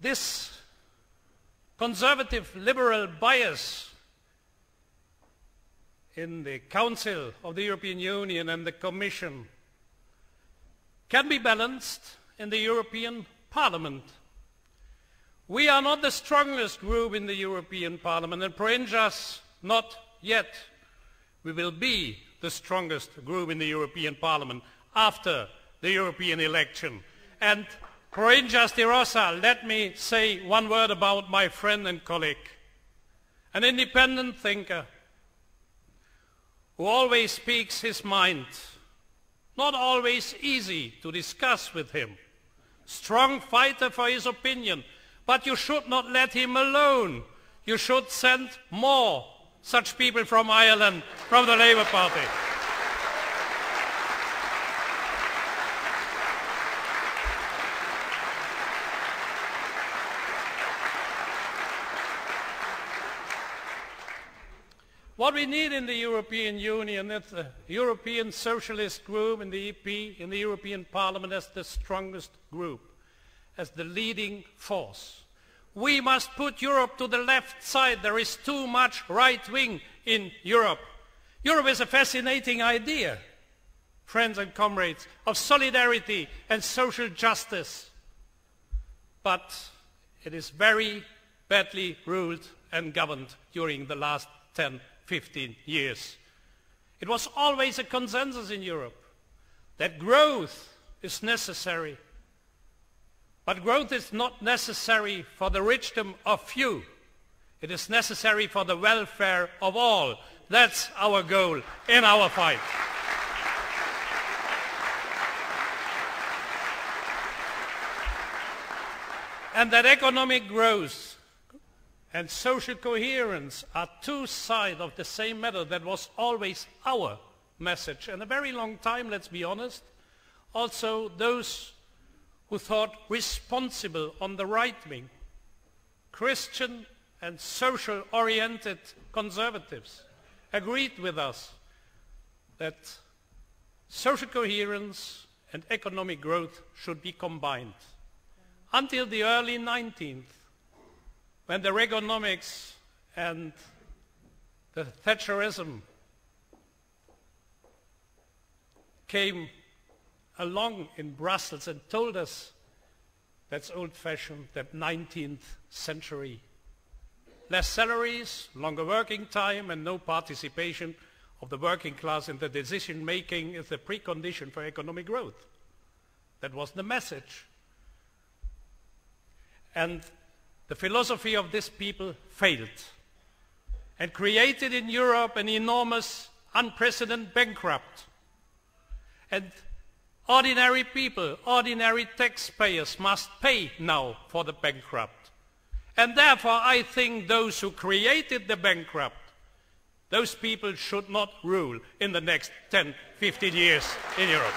This conservative liberal bias in the Council of the European Union and the Commission can be balanced in the European Parliament. We are not the strongest group in the European Parliament, and Proenjas not yet. We will be the strongest group in the European Parliament after the European election. And Proenjas de Rosa, let me say one word about my friend and colleague, an independent thinker who always speaks his mind, not always easy to discuss with him, strong fighter for his opinion, but you should not let him alone. You should send more such people from Ireland, from the Labour Party. What we need in the European Union is the European Socialist Group in the EP, in the European Parliament as the strongest group, as the leading force. We must put Europe to the left side. There is too much right wing in Europe. Europe is a fascinating idea, friends and comrades, of solidarity and social justice. But it is very badly ruled and governed during the last 10-15 years. It was always a consensus in Europe that growth is necessary. But growth is not necessary for the richdom of few. It is necessary for the welfare of all. That's our goal in our fight. And that economic growth and social coherence are two sides of the same matter. That was always our message. And a very long time, let's be honest, also those who thought responsible on the right wing, Christian and social-oriented conservatives, agreed with us that social coherence and economic growth should be combined. Until the early 19th, when the Reaganomics and the Thatcherism came along in Brussels and told us that's old-fashioned, that 19th century. Less salaries, longer working time, and no participation of the working class in the decision-making is the precondition for economic growth. That was the message. And the philosophy of these people failed and created in Europe an enormous, unprecedented bankrupt. And ordinary people, ordinary taxpayers must pay now for the bankrupt. And therefore I think those who created the bankrupt, those people should not rule in the next 10, 15 years in Europe.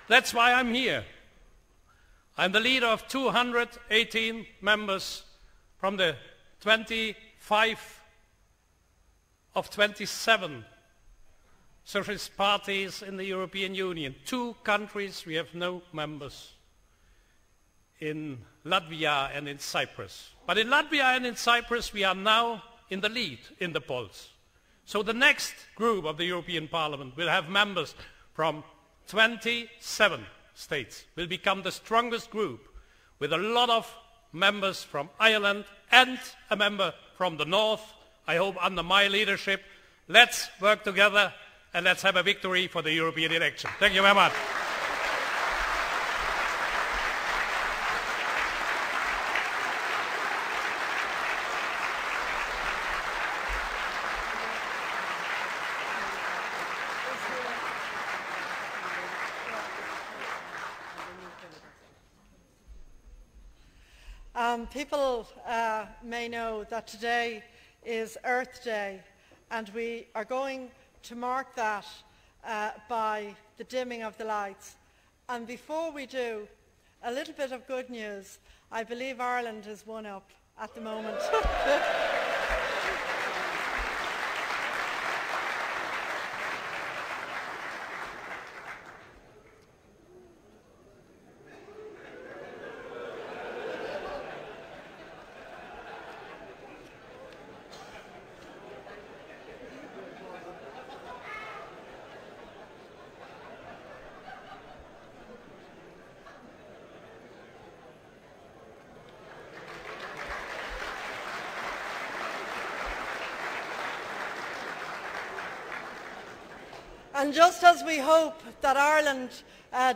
That's why I'm here. I'm the leader of 218 members from the 25 of 27 socialist parties in the European Union. 2 countries we have no members, in Latvia and in Cyprus. But in Latvia and in Cyprus we are now in the lead in the polls. So the next group of the European Parliament will have members from 27 states, will become the strongest group with a lot of members from Ireland and a member from the north, I hope under my leadership. Let's work together and let's have a victory for the European election. Thank you very much. People may know that today is Earth Day, and we are going to mark that by the dimming of the lights. And before we do, a little bit of good news. I believe Ireland is 1-up at the moment. And just as we hope that Ireland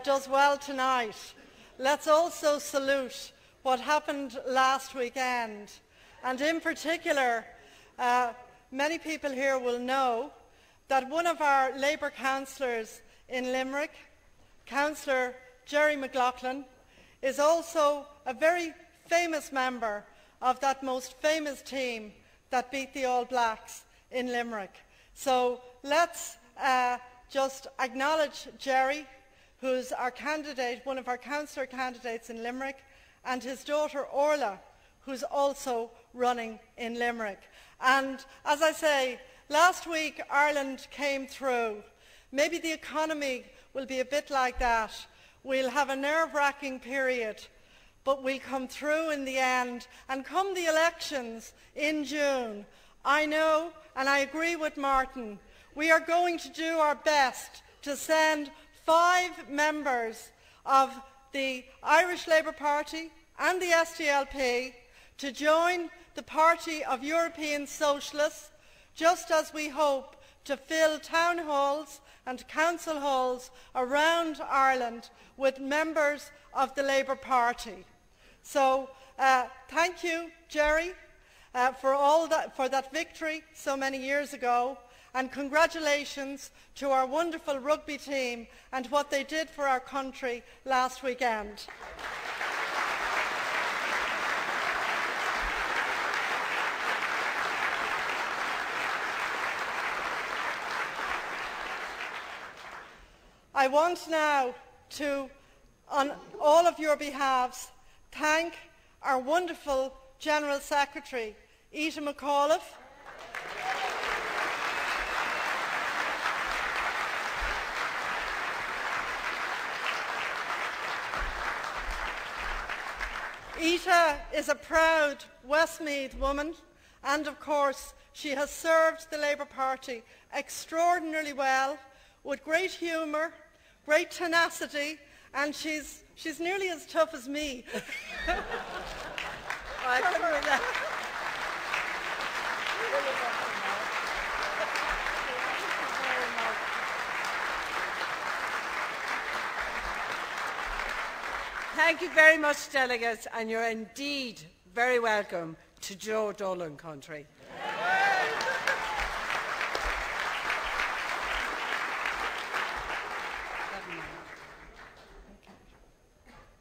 does well tonight, let's also salute what happened last weekend. And in particular, many people here will know that one of our Labour councillors in Limerick, Councillor Jerry McLaughlin, is also a very famous member of that most famous team that beat the All Blacks in Limerick. So let's just acknowledge Jerry, who's our candidate, one of our councillor candidates in Limerick, and his daughter Orla, who's also running in Limerick. And as I say, last week Ireland came through. Maybe the economy will be a bit like that. We'll have a nerve-wracking period, but we'll come through in the end. And come the elections in June, I know, and I agree with Martin, we are going to do our best to send 5 members of the Irish Labour Party and the SDLP to join the Party of European Socialists, just as we hope to fill town halls and council halls around Ireland with members of the Labour Party. So thank you, Jerry, for that victory so many years ago, and congratulations to our wonderful rugby team and what they did for our country last weekend. I want now to, on all of your behalves, thank our wonderful General Secretary, Ita McAuliffe, Ita is a proud Westmeath woman, and of course she has served the Labour Party extraordinarily well, with great humour, great tenacity, and she's nearly as tough as me. I couldn't with that. Thank you very much, delegates, and you're indeed very welcome to Joe Dolan country.